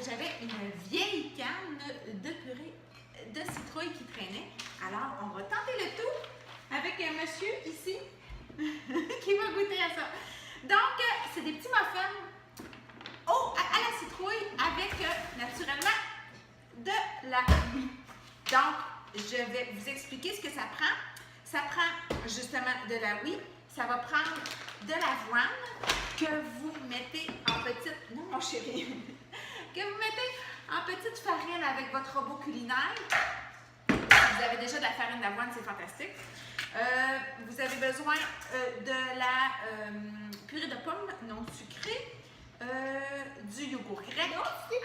j'avais une vieille canne de purée de citrouille qui traînait. Alors, on va tenter le tout avec un monsieur ici qui va goûter à ça. Donc, c'est des petits muffins à la citrouille avec, naturellement, de la oui. Donc, je vais vous expliquer ce que ça prend. Ça prend justement de la oui. Ça va prendre de l'avoine que vous mettez en petite... Non, mon chéri. Que vous mettez en petite farine avec votre robot culinaire. Vous avez déjà de la farine d'avoine, c'est fantastique. Vous avez besoin de la purée de pommes non sucrée, du yogourt grec,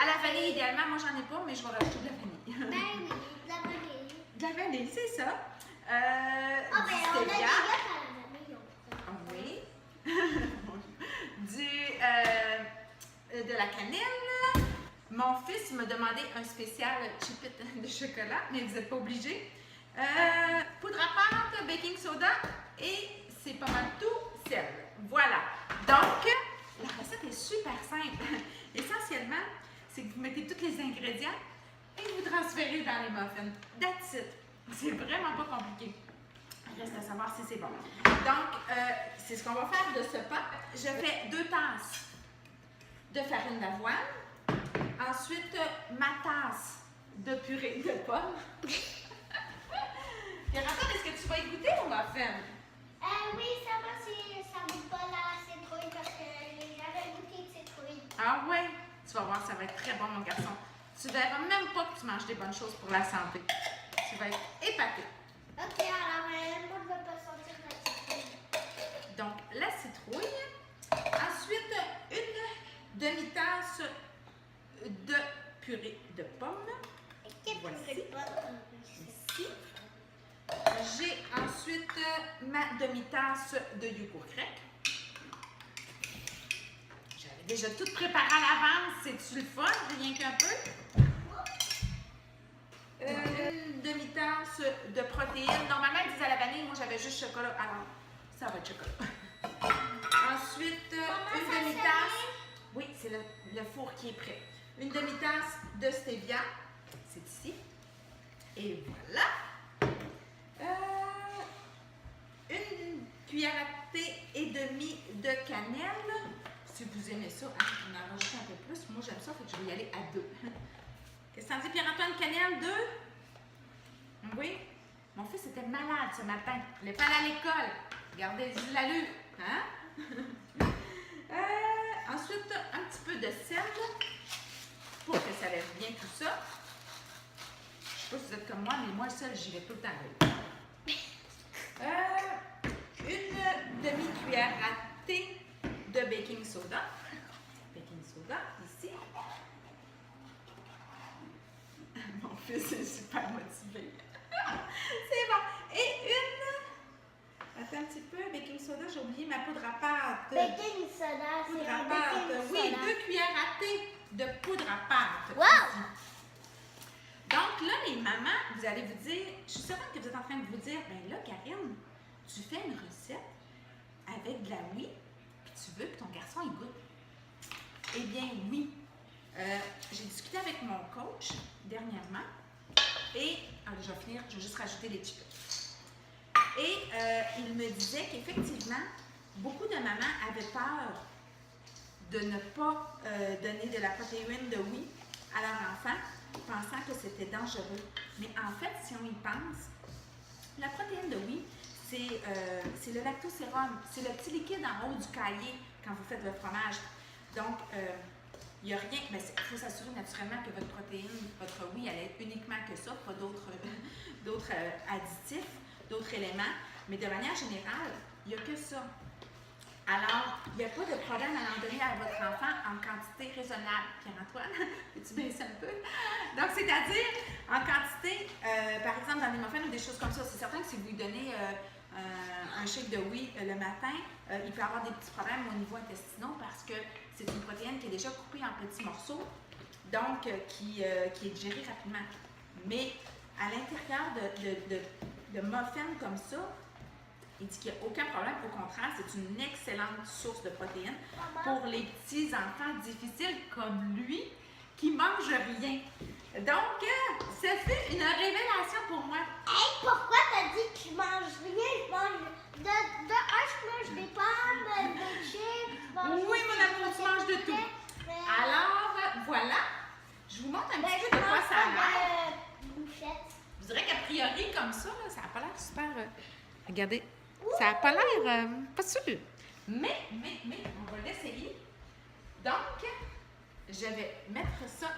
à la vanille idéalement. Moi, j'en ai pas, mais je vais rajouter de la vanille. Ben oui, de la vanille. De la vanille, c'est ça. On a des gâteaux à la vanille. Oui. De la cannelle. Mon fils m'a demandé un spécial chipit de chocolat, mais vous n'êtes pas obligés. Poudre à pâte, baking soda et c'est pas mal tout sel. Voilà. Donc, la recette est super simple. Essentiellement, c'est que vous mettez tous les ingrédients et vous transférez dans les muffins. That's it. C'est vraiment pas compliqué. Il reste à savoir si c'est bon. Donc, c'est ce qu'on va faire de ce pot. Je fais 2 tasses de farine d'avoine. Ensuite, ma tasse de purée de pommes. Pierre-Antoine, est-ce que tu vas y goûter au muffin? Oui, ça va si ça goûte pas la citrouille parce que j'avais goûté de citrouille. Ah ouais? Tu vas voir, ça va être très bon, mon garçon. Tu verras même pas que tu manges des bonnes choses pour la santé. Tu vas être épaté. Ok, alors moi je ne vais pas sentir la citrouille. Donc, la citrouille. Ensuite, une demi-tasse de purée de pommes. Voici. Ici. J'ai ensuite ma demi-tasse de yogourt grec. J'avais déjà tout préparé à l'avance. C'est-tu le fun? Rien qu'un peu. Une demi-tasse de protéines. Normalement, ils disent à la vanille. Moi, j'avais juste chocolat. Alors, ça va être chocolat. Ensuite, une demi-tasse. Oui, c'est le four qui est prêt. Une demi-tasse de stevia. C'est ici. Et voilà. Une cuillère à thé et demie de cannelle. Si vous aimez ça, hein, on en rajoute un peu plus. Moi, j'aime ça, fait que je vais y aller à 2. Qu'est-ce que t'en dis, Pierre-Antoine? Cannelle, 2? Oui. Mon fils était malade ce matin. Il n'est pas allé à l'école. Regardez l'allure. Hein? Ensuite, un petit peu de sel pour que ça lève bien tout ça. Je ne sais pas si vous êtes comme moi, mais moi, le sel, j'y vais tout le temps avec. Une demi-cuillère à thé de baking soda. Baking soda, ici. Mon fils est super motivé. C'est bon. Et une... Attends un petit peu. Baking soda, j'ai oublié ma poudre à pâte. Baking soda, Poudre c'est à un pâte. baking Oui, soda. 2 cuillères à thé de poudre à pâte. Wow! Donc là, les mamans, vous allez vous dire, je suis certaine que vous êtes en train de vous dire, ben là, Karine, tu fais une recette avec de la oui, puis tu veux que ton garçon y goûte. Eh bien, oui. J'ai discuté avec mon coach dernièrement et, je vais finir, je vais juste rajouter les chips. Et il me disait qu'effectivement, beaucoup de mamans avaient peur de ne pas donner de la protéine de oui à leur enfant, pensant que c'était dangereux. Mais en fait, si on y pense, la protéine de oui, c'est le lactosérum. C'est le petit liquide en haut du cahier quand vous faites le fromage. Donc, il n'y a rien. Il faut s'assurer naturellement que votre protéine, votre oui, elle est uniquement que ça, pas d'autres additifs, d'autres éléments. Mais de manière générale, il n'y a que ça. Alors, il n'y a pas de problème à en donner à votre enfant en quantité raisonnable. Pierre-Antoine, peux-tu baisser un peu? Donc, c'est-à-dire, en quantité, par exemple, dans des muffins ou des choses comme ça, c'est certain que si vous lui donnez un shake de oui le matin, il peut avoir des petits problèmes au niveau intestinal parce que c'est une protéine qui est déjà coupée en petits morceaux, donc qui est digérée rapidement. Mais à l'intérieur de muffins comme ça, il dit qu'il n'y a aucun problème. Au contraire, c'est une excellente source de protéines pour les petits enfants difficiles comme lui qui mange rien. Donc, ça fait une révélation pour moi. Hey, pourquoi t'as dit que je mange rien? Je mange je mange des pommes, des chips. Oui, mon amour, tu manges de tout. Alors, voilà. Je vous montre un petit peu de quoi ça a l'air. Je dirais qu'a priori, comme ça, là, ça n'a pas l'air super... regardez, ça n'a pas l'air... pas sûr. Mais, on va l'essayer. Donc, je vais mettre ça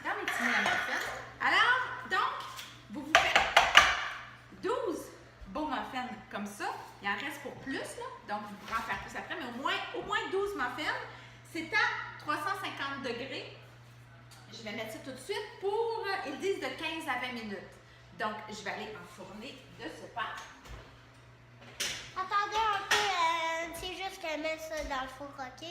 dans mes petits muffins. Alors, donc, vous faites 12 beaux muffins comme ça. Il en reste pour plus, là. Donc, vous pourrez en faire plus après, mais au moins 12 muffins. C'est à 350 degrés. Je vais mettre ça tout de suite pour, ils disent de 15 à 20 minutes. Donc, je vais aller enfourner de ce pas. Attendez un peu, c'est juste qu'elle met ça dans le four, ok?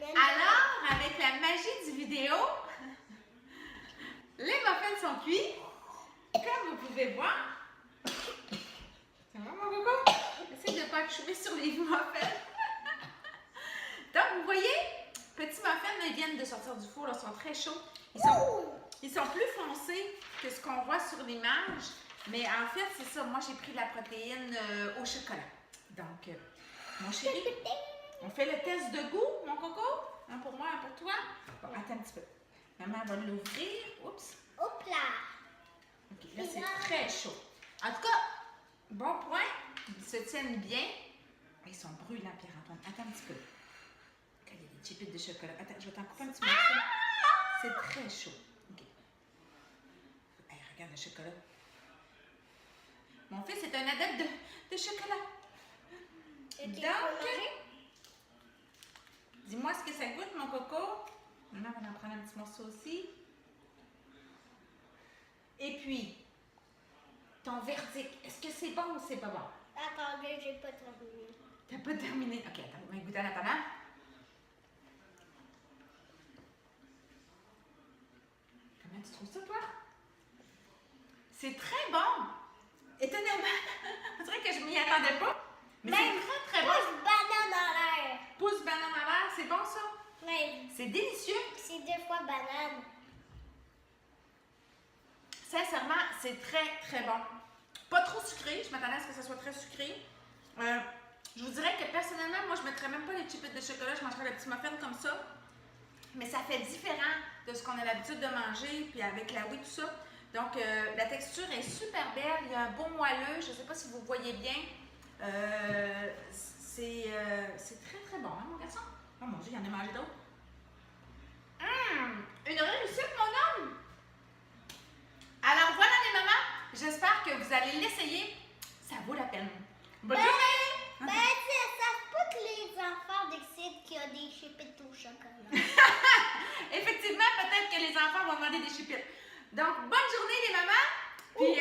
Alors, avec la magie du vidéo, les muffins sont cuits. Comme vous pouvez voir. Ça va, mon coco? Essaye de ne pas chouer sur les muffins. Donc, vous voyez, petits muffins, ils viennent de sortir du four, là, ils sont très chauds. Ils sont plus foncés que ce qu'on voit sur l'image. Mais en fait, c'est ça. Moi, j'ai pris de la protéine au chocolat. Donc, mon chéri, on fait le test de goût, mon coco. Un pour moi, un pour toi. Bon, attends un petit peu. Maman va l'ouvrir. Oups. Hop là! OK, là, c'est très chaud. En tout cas, bon point. Ils se tiennent bien. Ils sont brûlants, Pierre-Antoine. Attends un petit peu. Il y a des chips de chocolat. Attends, je vais t'en couper un petit morceau. C'est très chaud. OK. Hey, regarde le chocolat. Mon fils est un adepte de chocolat. Donc, dis-moi ce que ça goûte, mon coco. Maman va en prendre un petit morceau aussi. Et puis, ton verdict, est-ce que c'est bon ou c'est pas bon? Attendez, j'ai pas terminé. T'as pas terminé? OK, attends, on va goûter en attendant. Comment tu trouves ça, toi? C'est très bon! Étonnamment, on dirait que je m'y attendais pas. Mais c'est très, très bon. Pousse banane en l'air. Pousse banane en l'air, c'est bon ça? Oui. C'est délicieux. C'est 2 fois banane. Sincèrement, c'est très, très bon. Pas trop sucré. Je m'attendais à ce que ça soit très sucré. Je vous dirais que personnellement, moi, je ne mettrais même pas les chips de chocolat. Je mangerais le petit muffin comme ça. Mais ça fait différent de ce qu'on a l'habitude de manger, puis avec la oui, tout ça. Donc, la texture est super belle. Il y a un bon moelleux. Je ne sais pas si vous voyez bien. C'est très, très bon, hein, mon garçon? Oh mon Dieu, il y en a mangé d'autres. Une réussite, mon homme! Alors, voilà les mamans. J'espère que vous allez l'essayer. Ça vaut la peine. Bonne journée! Ça se peut que les enfants décident qu'il y a des chipettes au chocolat. Effectivement, peut-être que les enfants vont demander des chipettes. Donc, bonne journée les mamans. Puis,